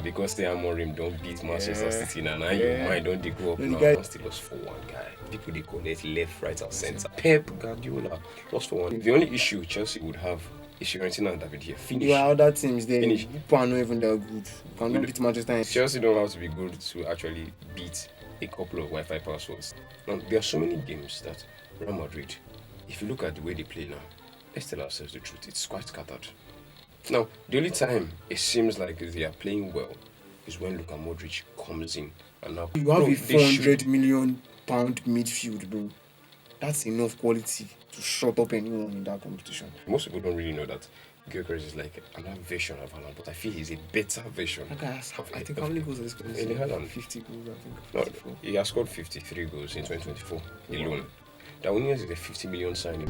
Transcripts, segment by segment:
now because the Amorim don't beat Manchester City now your mind don't they go up now. Man still lost 4-1, guy. People they collect left, right, and centre. Pep Guardiola lost 4-1. The only issue Chelsea would have is Fiorentina and David here. Finish. Yeah, other teams they Finish. are not even that good. Cannot beat Manchester. Chelsea don't have to be good to actually beat a couple of Wi-Fi passwords. Now, there are so many games that Real Madrid, if you look at the way they play now, let's tell ourselves the truth, it's quite scattered. Now, the only time it seems like they are playing well is when Luka Modric comes in. And now, you have a 400 million pound midfield, bro. That's enough quality to shut up anyone in that competition. Most people don't really know that Gyökeres is like another version of Haaland, but I feel he's a better version. I think how many goals has he scored? Haaland. 50 goals, I think. No, he has scored 53 goals in 2024 alone. That only is a 50 million signing.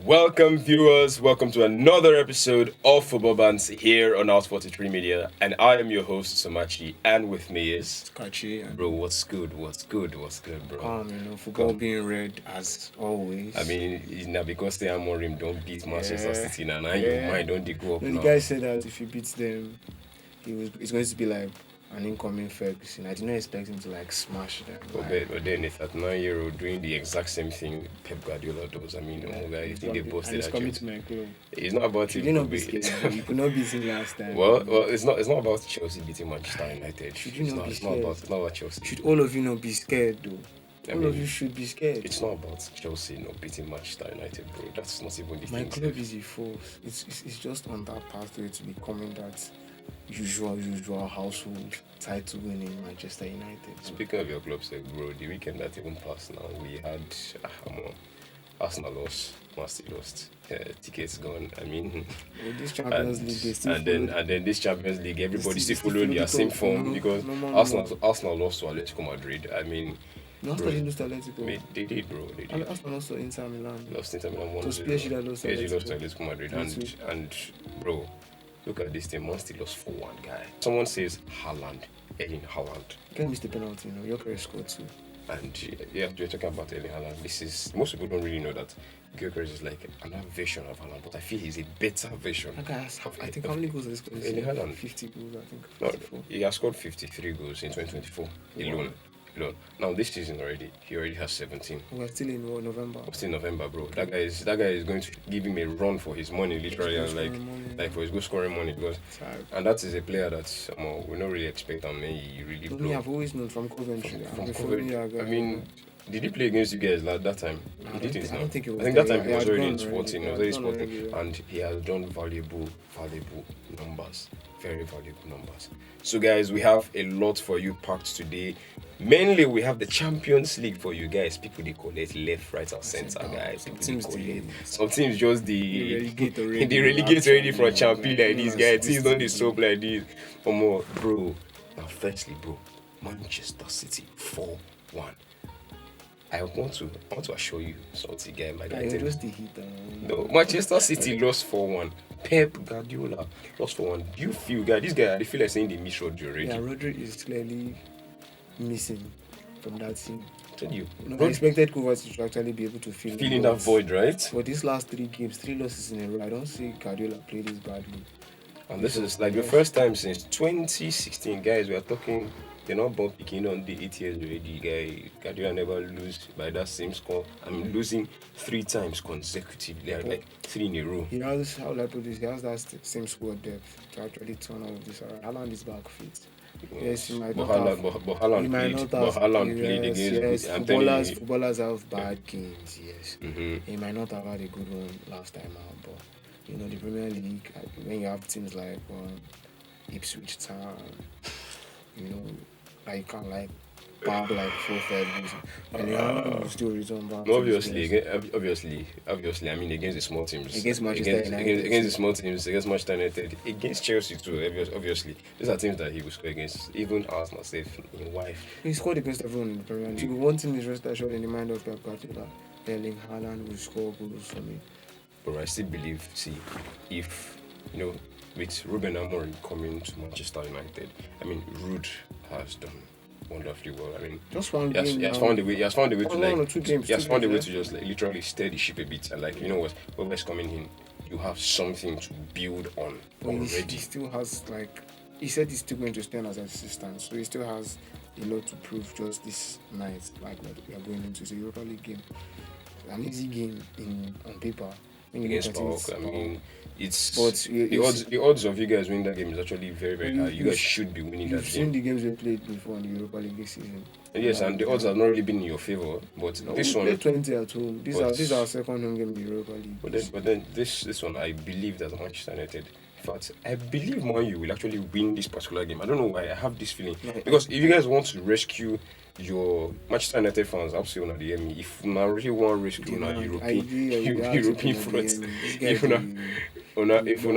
Welcome viewers, welcome to another episode of Football Bants here on Out 43 Media, and I am your host Somachi, and with me is Kachi. Bro, what's good, bro? Football being red as always. I mean, it's not because the Amorim don't beat Manchester City now your mind don't they go up now. The guy said that if he beats them, it's going to be like an incoming Ferguson. I did not expect him to like smash them. But then a 39-year-old doing the exact same thing Pep Guardiola does. I mean, guy, you think they boasted at coming to my club. It's not about you him. You could not beat him last time. Well, it's not about Chelsea beating Manchester United. Should you not be scared? It's not about Chelsea. Should all of you not be scared though? All of you should be scared. It's not about Chelsea not beating Manchester United, bro. That's not even the thing. My club is a force. It's just on that pathway to becoming that usual household title winning Manchester United. Speaking of your club, bro, the weekend that even passed now, we had Arsenal lost, Man City lost, tickets gone. I mean, this Champions League, they still and then this Champions League, everybody still followed their same form because Arsenal lost to Atletico Madrid. I mean, Arsenal didn't lose to Atletico. They did, bro. They did. Arsenal lost to Inter Milan. Lost Inter Milan 1-0. So PSG lost to Atletico Madrid, and bro. Look at this team, Man City lost 4-1, guy. Someone says Haaland, Erling Haaland. You can't miss the penalty, Gyökeres scored too. And yeah, you're talking about Erling Haaland. Most people don't really know that Gyökeres is like another version of Haaland, but I feel he's a better version. I think how many goals has he scored? Erling Haaland. 50 goals, I think. No, he has scored 53 goals in 2024 alone. Now this season he already has 17. We're still in November. We're still in November, bro. That guy is going to give him a run for his money, literally, and like for his goal scoring money, because and that is a player that we don't really expect him. He really blow. I've always known from Coventry. From Coventry. I mean, did he play against you guys that time? I think it was. I think that time he was already in Sporting. And he has done valuable numbers. Very valuable numbers. So guys, we have a lot for you packed today. Mainly we have the Champions League for you guys. People they collect left, right, and centre, guys. Some teams just the relegate already from champion like this, guys. Teams don't soap like this. Or more, bro. Now firstly, bro, Manchester City 4-1. I want to assure you something, guy. My guy. No, Manchester City lost 4-1. Pep Guardiola lost 4-1. Do you feel, guy? This guy, I feel like saying they miss Rodri already. Yeah, Rodri is clearly missing from that team. I expected Kovacic to actually be able to fill in that void, right? For these last 3 games, 3 losses in a row, I don't see Guardiola play this badly. And this is like the first time since 2016, guys. We are talking. They're not both picking on the 8 years already, guy. Guardiola never lose by that same score. I'm losing 3 times consecutively, like 3 in a row. He has, how will I put this? He has that same squad depth to actually turn all of this around. Haaland is back fit. Yes, he might not have. But Haaland played against. I'm telling you, footballers have bad games. Yes, He might not have had a good one last time out, but the Premier League, when you have teams like Ipswich Town, I can't bag 4-5 goals, and you still return back. Obviously, I mean against the small teams, against Manchester United, against the small teams, against Manchester United, against Chelsea too. Obviously, these are teams that he will score against. Even Arsenal, safe in wife. He scored against everyone in the Premier League. One thing is rest assured in the mind of Pep Guardiola, Erling Haaland will score goals for me. But I still believe, if with Ruben Amorim coming to Manchester United, I mean, Ruud has done wonderfully well. I mean, just one game. He has found a way to just literally steer the ship a bit, and whoever's coming in you have something to build on already. He still has, like, he said he's still going to stay as an assistant, so he still has a lot to prove just this night. Like, we are going into the Europa League game, an easy game on paper. Against PAOK, I mean, it's but the odds of you guys winning that game is actually very, very high. You guys should be winning that game. You've seen the games we played before in the Europa League this season. Yes, and the odds have not really been in your favor. But this one, 20 at home. This is our second home game in the Europa League. But then this one, I believe that Manchester United. In fact, I believe Man U will actually win this particular game. I don't know why. I have this feeling because if you guys want to rescue your Manchester United fans, I'll say on the hear me. If you really want to rescue our European front, if you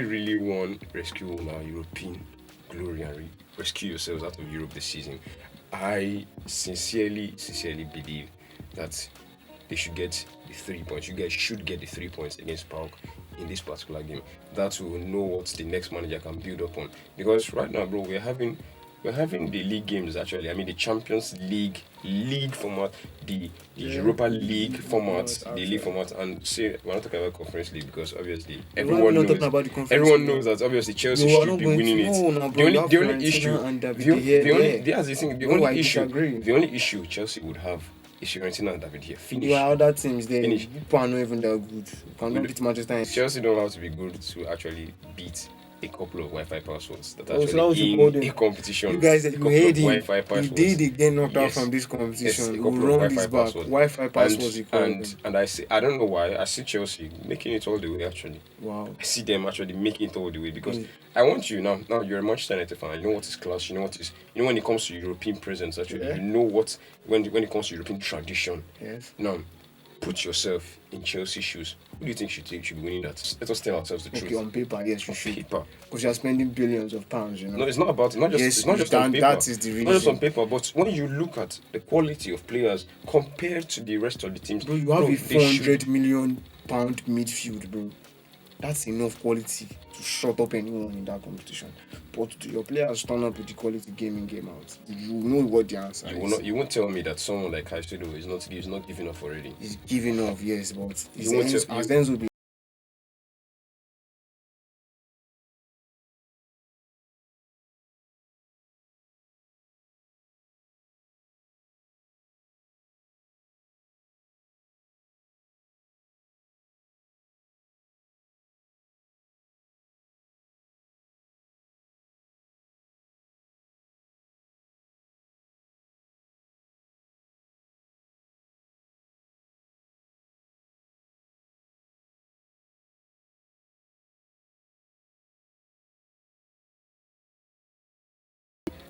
really want to rescue our European glory and rescue yourselves out of Europe this season, I sincerely believe that they should get the 3 points. You guys should get the 3 points against PAOK in this particular game. That will know what the next manager can build up on. Because right now, bro, we're having the league games actually. I mean the Champions League format, the Europa League format, the league format, and say we're not talking about Conference League because obviously everyone knows that obviously Chelsea should be winning it. The only issue Chelsea would have is Fiorentina and David here. Finish. There are other teams there. People are not even that good. You cannot beat Manchester United. Chelsea don't have to be good to actually beat a couple of Wi-Fi passwords that are actually in a competition. You guys, you hate him. You did get knocked out from this competition. You run this back. Wi-Fi passwords. And I don't know why. I see Chelsea making it all the way. Actually, wow. I see them actually making it all the way because I want you now. Now you're a Manchester United fan. You know what is class. You know what is. You know when it comes to European presence. Actually, you know what when it comes to European tradition. Yes. Now, put yourself in Chelsea's shoes. Who do you think should be winning that? Let us tell ourselves the truth. Okay, on paper, yes, you should. Paper. Because you are spending billions of pounds, you know. No, it's not about it. It's not just on paper. That is the reason. Not just on paper, but when you look at the quality of players compared to the rest of the teams, bro, you have a 400 million pound midfield, bro. That's enough quality to shut up anyone in that competition. But your players turn up with the quality game in, game out. You know what the answer is. You won't tell me that someone like Caicedo is not giving up already. He's giving up, yes, but his ends will be.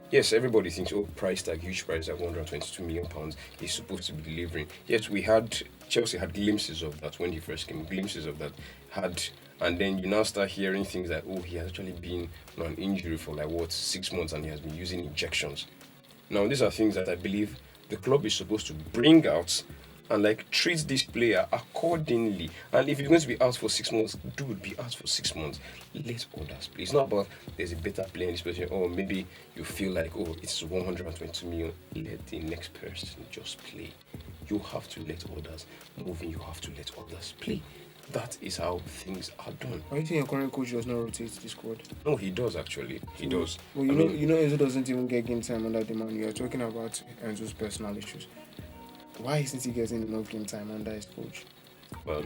Yes, everybody thinks, price tag, huge price tag, £122 million is supposed to be delivering. Yes, Chelsea had glimpses of that when he first came, and then you now start hearing things like, he has actually been on an injury for 6 months and he has been using injections. Now, these are things that I believe the club is supposed to bring out and treat this player accordingly. And if you're going to be out for 6 months, dude, be out for 6 months. Let others play. It's not about there's a better player in this position, or maybe you feel like, it's 122 million. Let the next person just play. You have to let others move in. You have to let others play. That is how things are done. Why do you think your current coach does not rotate the squad? No, he does actually. He does. Well, you know, Enzo doesn't even get game time under the man. You are talking about Enzo's personal issues. Why isn't he getting enough game time under his coach? Well,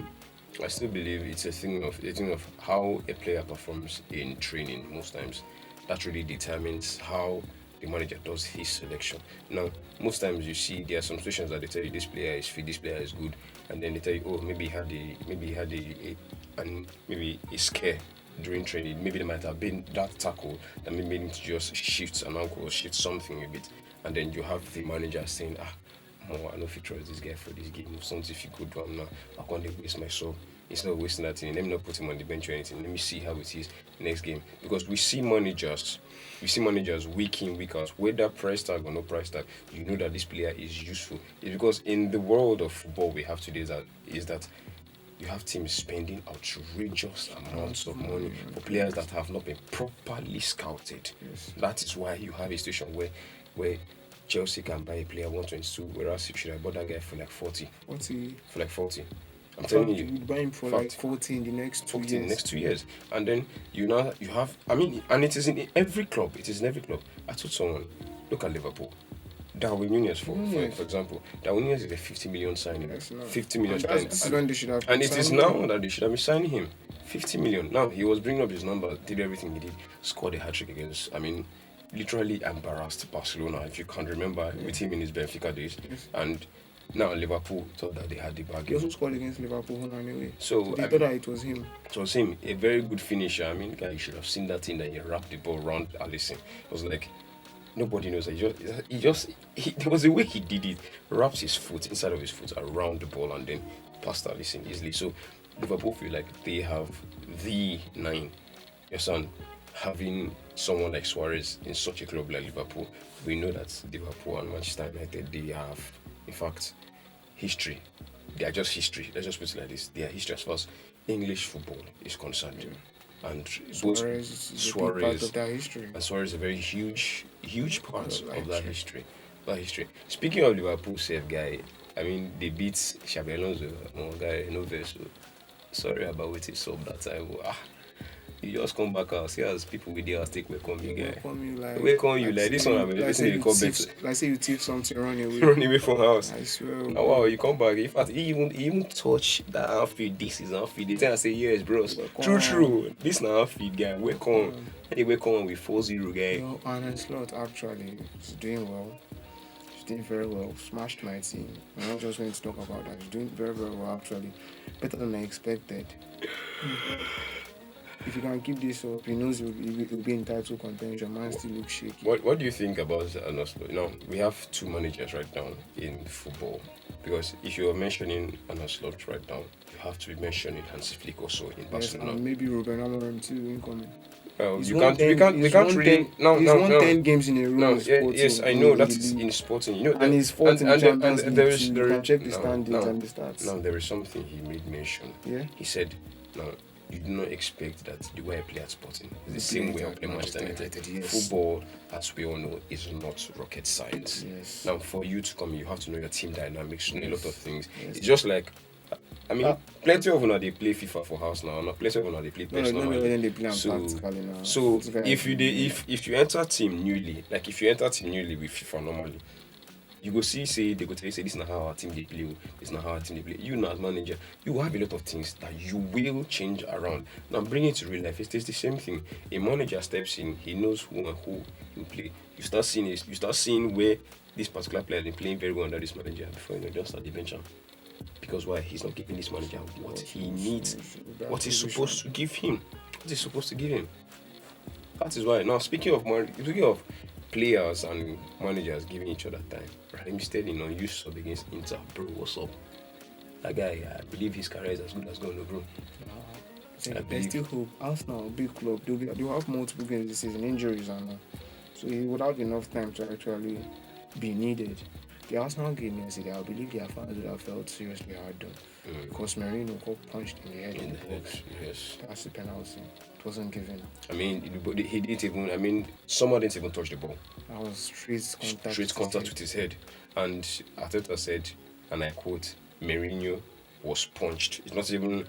I still believe it's a thing of how a player performs in training most times. That really determines how the manager does his selection. Now, most times you see there are some situations that they tell you this player is fit, this player is good, and then they tell you, maybe he had a scare during training. Maybe there might have been that tackle that maybe made him to just shift an ankle or shift something a bit, and then you have the manager saying, I don't know if you trust this guy for this game. Something if you could do, I'm not going to waste my soul. Instead of wasting that thing, let me not put him on the bench or anything. Let me see how it is next game. Because we see managers week in, week out, whether price tag or no price tag, you know that this player is useful. It's because in the world of football we have today is that you have teams spending outrageous amounts of money for players that have not been properly scouted. Yes. That is why you have a situation where Chelsea can buy a player 122, whereas you should have bought that guy for 40. 40. For 40. I'm telling you. You buy him for like 40 in the next 2 years. In the next 2 years, and then you have. I mean, and it is in every club. It is in every club. I told someone, look at Liverpool. Darwin Nunez, for example, Darwin Nunez is a 50 million signing. 50 million signing. This is when they should have. And it is now that they should have been signing him. 50 million. Now he was bringing up his number, did everything he did, scored a hat trick against. I mean, literally embarrassed Barcelona, if you can't remember, with him in his Benfica days. Yes. And now Liverpool thought that they had the bargain. He also scored against Liverpool anyway. So they thought that it was him. It was him, a very good finisher. I mean, guy, you should have seen that thing that he wrapped the ball around Alisson. It was like nobody knows. There was a way he did it. Wrapped his foot inside of his foot around the ball and then passed Alisson easily. So Liverpool feel like they have the 9. Your son having someone like Suarez in such a club like Liverpool, we know that Liverpool and Manchester United, they have, in fact, history. They are just history. Let's just put it like this. They are history as far as English football is concerned. Yeah. And Suarez is a big part of that history. And Suarez is a very huge part of that history. Speaking of Liverpool, safe guy, I mean, they beat Xabi Alonso, guy, no verse. Sorry about what he saw that time. You just come back and see as people with their stake welcome you, guy. Welcome you like this one. I'm listening to the comments. Like say you thief something, run away from house. I swear. Oh, wow, you come back. In fact, he even touch that outfit. This is outfit. They tell I say yes, bros. True. This now outfit, guy. Welcome. Anyway, welcome with 4-0, guy. No, Arne Slot actually is doing well. He's doing very well. Smashed my team. I'm not just going to talk about that. He's doing very, very well actually. Better than I expected. If you can keep this up, he knows he'll be in title contention. Man still looks shaky. What do you think about Arne Slot? Now, we have 2 managers right now in football. Because if you are mentioning Arne Slot right now, you have to be mentioning Hansi Flick also in Barcelona. And maybe Ruben Amorim too incoming. We can't really. He's won 10 games in a row. Yes, I know that is in Sporting. You know, and he's fourth in the Champions League. You can check the standings and the stats. Now there is something he made mention. Yeah. He said, "Now you do not expect that the way I play at Sporting is the same way I play Manchester United. Football, as we all know, is not rocket science. Yes. Now for you to come, you have to know your team dynamics, know a lot of things. Yes. It's just like." I mean, plenty of them they play FIFA for house now. Not plenty of them they play PES now. So if you enter team newly, with FIFA normally, you go say they go tell you say this is not how our team they play. This is not how our team they play. You now as manager, you will have a lot of things that you will change around. Now bring it to real life. It's the same thing. A manager steps in, he knows who and who will play. You start seeing where this particular player is playing very well under this manager before you just start the bench. Because why? He's not giving this manager what he needs, what he's supposed to give him. That is why. Now, speaking of players and managers giving each other time, Raheem Sterling on use sub against Inter, bro, what's up? That guy, I believe his career is as good as going, bro. There's still hope. Arsenal, big club, they'll have multiple games this season, injuries and all. So he would have enough time to actually be needed. The Arsenal game yesterday, I believe their fans would have felt seriously hard done because Merino got punched in the head in the box. Yes. That's the penalty. It wasn't given. I mean, he didn't even. I mean, someone didn't even touch the ball. That was straight contact with his head. And Arteta said, and I quote, Merino was punched. It's not even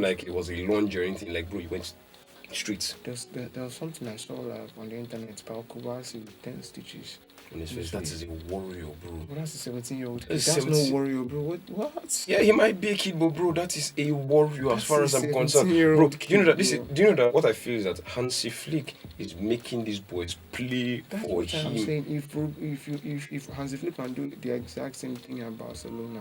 like it was a lunge or anything. Like, bro, he went straight. There was something I saw on the internet. Paul Kobasi with 10 stitches. On his face. That is a warrior, bro. Well, that's a 17-year-old kid. That's no warrior, bro. What? Yeah, he might be a kid, but bro, that is a warrior as far as I'm concerned. Bro, do you know that what I feel is that Hansi Flick is making these boys play for him. I'm saying if Hansi Flick can do the exact same thing at Barcelona,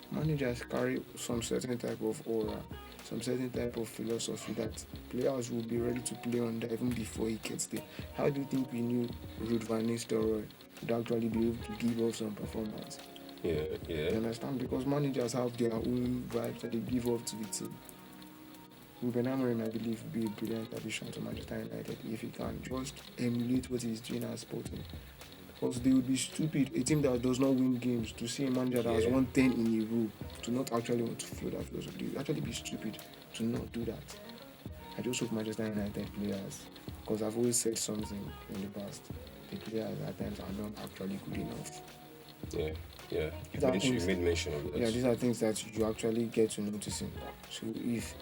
managers carry some certain type of aura, some certain type of philosophy that players will be ready to play under even before he gets there. How do you think we knew Ruud van Nistelrooy would actually be able to give off some performance? Yeah. You understand? Because managers have their own vibes that they give off to the team. Ruben Amorim, I believe, would be a brilliant addition to Manchester United if he can just emulate what he's doing at Sporting. Because they would be stupid, a team that does not win games, to see a manager that has won 10 in a row, to not actually want to follow that philosophy. They would actually be stupid to not do that. I just hope Manchester United players, because I've always said something in the past, the players at times are not actually good enough. Yeah. Yeah, These are you things- made mention of that. Yeah, these are things that you actually get to noticing. So if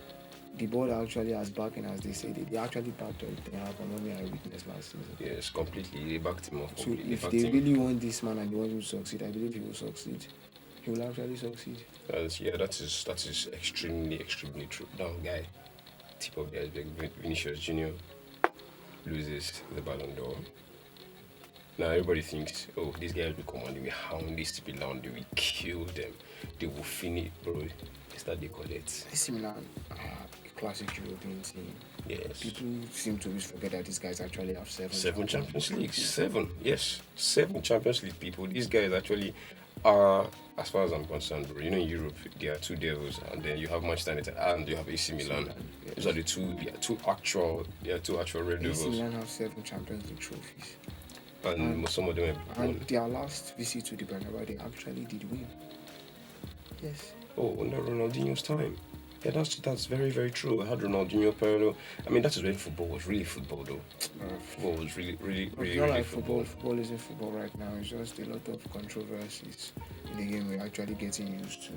the board actually has backing, as they say, they actually backed up. They have Amorim and witness last season. Yes, completely. They backed him up So completely. if backed they him. really want this man and they want him to succeed, I believe he will succeed. He will actually succeed. That is extremely true. Now, guy, tip of the iceberg, Vinicius Junior loses the Ballon d'Or. Now everybody thinks, oh, these guys will come and they will hound these people down, they will kill them, they will finish, bro. It's that they call it. AC Milan are a classic European team. Yes. People seem to always forget that these guys actually have Seven Champions League. 7, yes. 7 Champions League people. These guys actually are, as far as I'm concerned, bro. You know, in Europe, there are 2 devils, and then you have Manchester United and you have AC Milan. Yes. Those are the two actual red AC devils. Milan have 7 Champions League trophies. And some of them have And won. their last visit to the Bernabeu, they actually did win. Yes. Oh, under Ronaldinho's time. Yeah, that's very, very true. I had Ronaldinho, Pirlo. I mean, that is when football was really football, though. Football was really It's not like football. Football isn't football right now. It's just a lot of controversies in the game we're actually getting used to.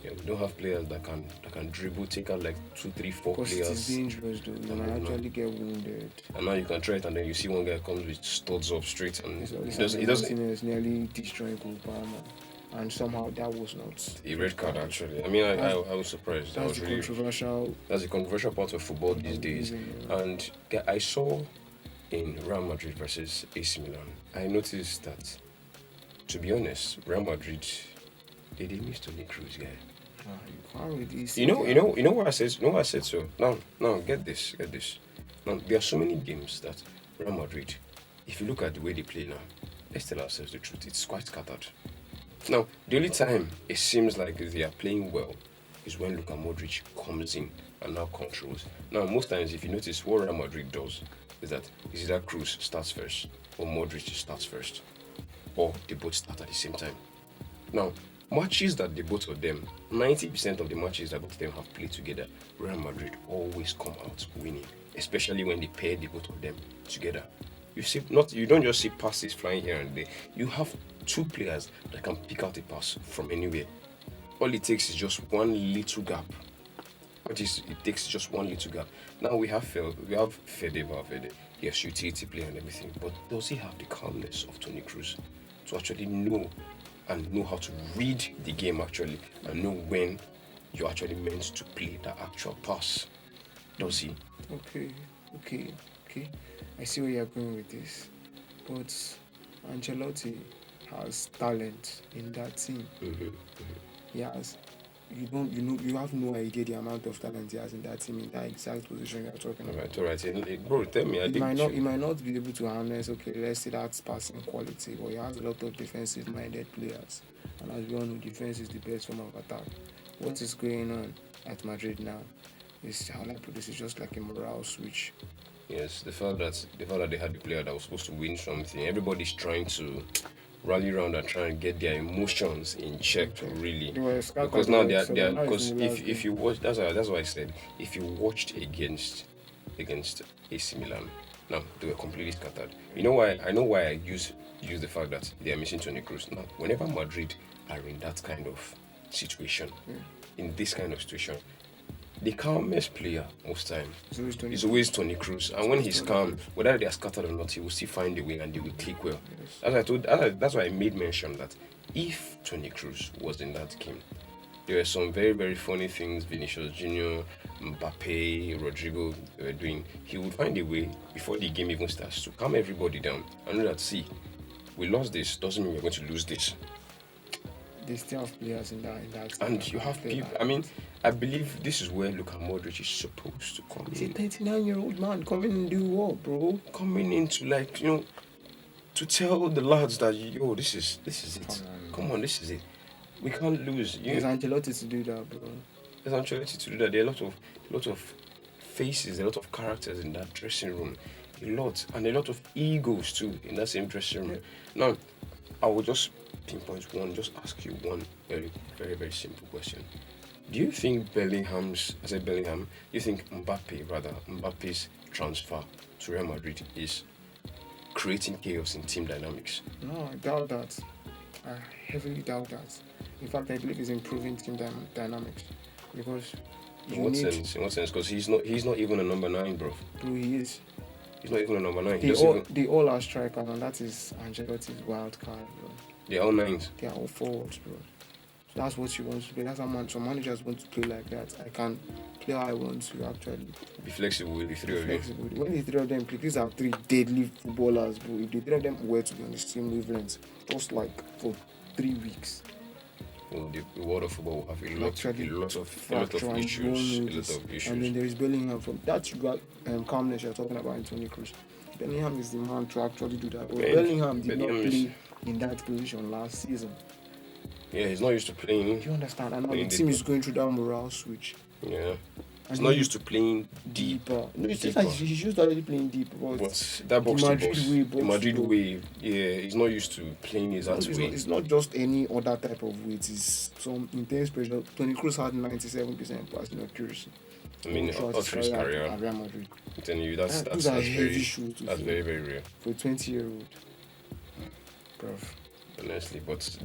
Yeah, we don't have players that can dribble, take out like 2, 3, 4 Because players. it is dangerous, though. You might actually get wounded. And now you can try it, and then you see one guy comes with studs up straight, and It's he doesn't. Martinez nearly destroying Kupama. And somehow that was not A red card, actually. I mean, I was surprised. That That's was the really controversial. that's a controversial part of football these days. Yeah. And yeah, I saw in Real Madrid versus AC Milan, I noticed that, to be honest, Real Madrid they didn't miss Toni Kroos, guy. You can't really see You know that. what I said. You know what I said. So now, get this. Now there are so many games that Real Madrid, if you look at the way they play now, let's tell ourselves the truth. It's quite scattered. Now the only time it seems like they are playing well is when Luka Modric comes in and now controls. Now most times, if you notice, what Real Madrid does is that either Kroos starts first or Modric starts first, or they both start at the same time. Now, matches that the both of them, 90% of the matches that both of them have played together, Real Madrid always come out winning, especially when they pair the both of them together. You don't just see passes flying here and there. You have 2 players that can pick out a pass from anywhere. All it takes is just one little gap. It takes just one little gap. Now we have Fede Valverde. Yes, utility player and everything, but does he have the calmness of Toni Kroos to actually know how to read the game actually and know when you're actually meant to play that actual pass? Does he? Okay. I see where you're going with this. But Ancelotti has talent in that team. He has. You have no idea the amount of talent he has in that team in that exact position you're talking about. All right. Bro, tell me. He might not be able to harness, let's say that's passing quality, but he has a lot of defensive-minded players. And as we all know, defense is the best form of attack. What is going on at Madrid now is, how I put this, is just like a morale switch. Yes, the fact that they had the player that was supposed to win something, everybody's trying to rally around and try and get their emotions in check, really. Because now they are because if you watch, that's why I said, if you watched against AC Milan, now they were completely scattered. You know why? I know why I use the fact that they are missing Toni Kroos. Now, whenever Madrid are in that kind of situation, in this kind of situation, the calmest player most time is always Toni Kroos, and when he's calm, whether they are scattered or not, he will still find a way and they will click well. That's why I made mention that if Toni Kroos was in that game, there were some very, very funny things Vinicius Junior, Mbappe, Rodrigo were doing. He would find a way before the game even starts to calm everybody down and know that, see, we lost this doesn't mean we're going to lose this. They still have players in that. And you have people. I mean, I believe this is where Luka Modric is supposed to come He's a in. 39-year-old man coming and do what, bro? Coming in to to tell the lads that this is it. Come on, this is it. We can't lose. There's Ancelotti to do that, bro. There's Ancelotti to do that. There are a lot of faces, a lot of characters in that dressing room. A lot of egos too in that same dressing room. Now, I will just pinpoint one, just ask you one very, very, very simple question. Do you think do you think Mbappe's transfer to Real Madrid is creating chaos in team dynamics? No, I doubt that. I heavily doubt that. In fact, I believe it's improving team dynamics because In what sense? In what sense? Because he's not even a number 9, bro. Bro, he is. He's not even a number 9. They all are strikers, and that is Ancelotti's wild card, bro. They're all 9s. They are all forwards, bro. So that's what he wants to play. That's how some managers want to play like that. I can play how I want to actually. Be flexible with the three of you. When the three of them play, these are 3 deadly footballers, bro. If the 3 of them were to be on the same wavelength, just like for 3 weeks. Well, the world of football will have a lot of issues. And then there is Bellingham. From that, you got calmness you're talking about in Toni Kroos. Bellingham is the man to actually do that. Well, Bellingham did not play in that position last season. Yeah, he's not used to playing. Do you understand? And now the team is going through that morale switch. Yeah. He's not used to playing deeper. No, it's just like he's used to already playing deep. But that box to box. The Madrid way. Yeah, he's not used to playing his way. It's not just any other type of way. It's some intense pressure. Toni Kroos had 97% passing accuracy. I mean, all through his career. At Real Madrid. I'm telling you, that's very rare. For a 20-year-old. Bruv. Honestly, but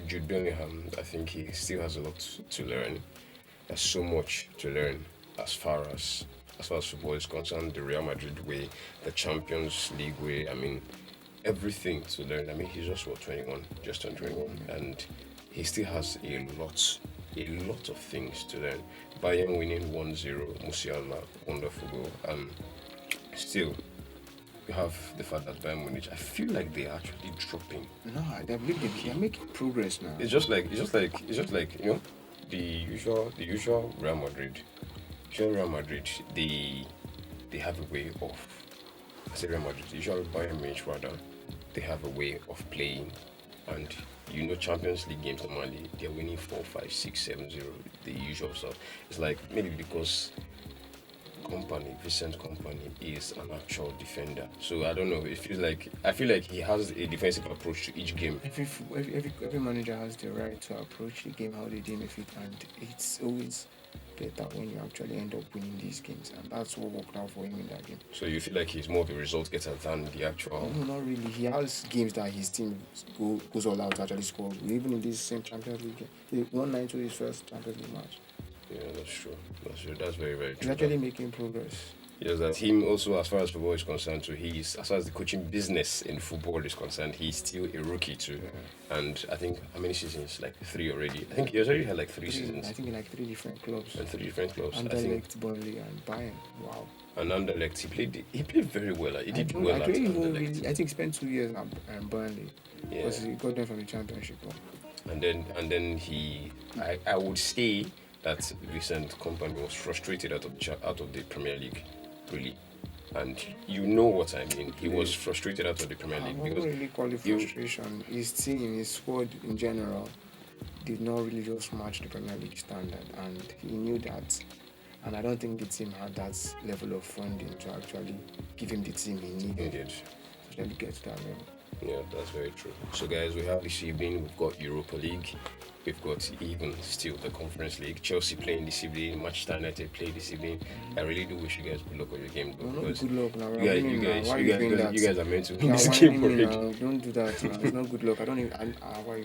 Jude Bellingham, I think he still has a lot to learn. There's so much to learn as far as football is concerned, the Real Madrid way, the Champions League way. I mean, everything to learn. I mean, he's just 21, just turned 21, and he still has a lot of things to learn. Bayern winning 1-0, Musiala, wonderful goal. Still, you have the fact that Bayern Munich, I feel like they're actually dropping. No, they're making progress now. It's just like you know, the usual Real Madrid. Real Madrid, they have a way of. I say Real Madrid, the usual Bayern Munich rather. They have a way of playing, and Champions League games normally they're winning 4, 5, 6, 7-0, the usual stuff. It's like maybe because Vincent Kompany is an actual defender. So I don't know. I feel like he has a defensive approach to each game. Every manager has the right to approach the game how they deem fit, and it's always better when you actually end up winning these games, and that's what worked out for him in that game. So you feel like he's more of a result getter than the actual? No, not really. He has games that his team goes all out to actually score. Even in this same Champions League game, he won 9 to his first Champions League match. Yeah, that's true. That's very, very true. He's actually making progress. Yes, that him also, as far as football is concerned, too, as far as the coaching business in football is concerned, he's still a rookie too. Yeah. And I think how many seasons? Like 3 already. I think he already had like 3 seasons. I think in like 3 different clubs. And 3 different clubs. Anderlecht, Burnley, and Bayern. Wow. And Anderlecht, he played very well. He did well at Anderlecht. I think he spent 2 years at Burnley. Yeah. Because he got them from the Championship. And then I would say that Vincent Kompany was frustrated out of the Premier League, really, and you know what I mean. He was frustrated out of the Premier League because I wouldn't really call it frustration. His team, his squad in general, did not really just match the Premier League standard, and he knew that. And I don't think the team had that level of funding to actually give him the team he needed to really get to that level. Yeah, that's very true. So guys, we have this evening, we've got Europa League, we've got even still the Conference League, Chelsea playing this evening, Manchester United play this evening. I really do wish you guys good luck on your game though, because good luck now. You guys are meant to win this game already. Don't do that, man. It's not good luck. I don't even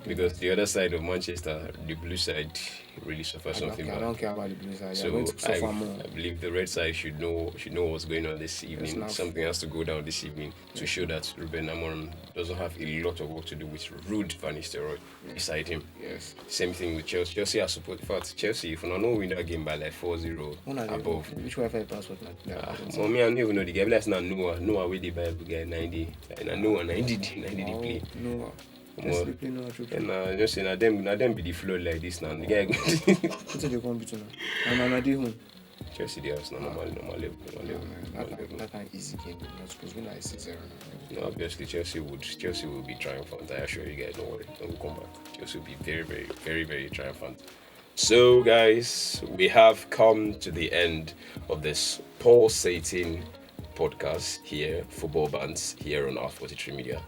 because the other side of Manchester, the blue side really suffers something. I don't care about the blue side. So I believe the red side should know what's going on this evening. Something has to go down this evening to show that Ruben Amorim doesn't have a lot of work to do with Ruud van Nistelrooy beside him. Yes. Same thing with Chelsea. Chelsea are support. In fact, Chelsea, if we don't win that game by like 4-0 above. Which Wi-Fi password? Me, I don't even know the game. Let's not Noah with the Bible guy 90. And I know 90 play. Noah. And just saying, them be the flow like this now. The guy. What's the competition now? And I did home. Chelsea, they are normal level. That kind of easy game. Not supposed to be like 6-0 now. No, obviously Chelsea will be triumphant. I assure you guys, don't worry, don't come back. Chelsea will be very, very, very, very triumphant. So guys, we have come to the end of this pulsating podcast here, Football Bants, here on R43 Media.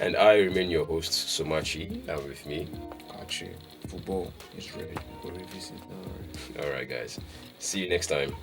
And I remain your host, Somachi, and with me, Kachi. Football is ready. We'll revisit. Alright guys, see you next time.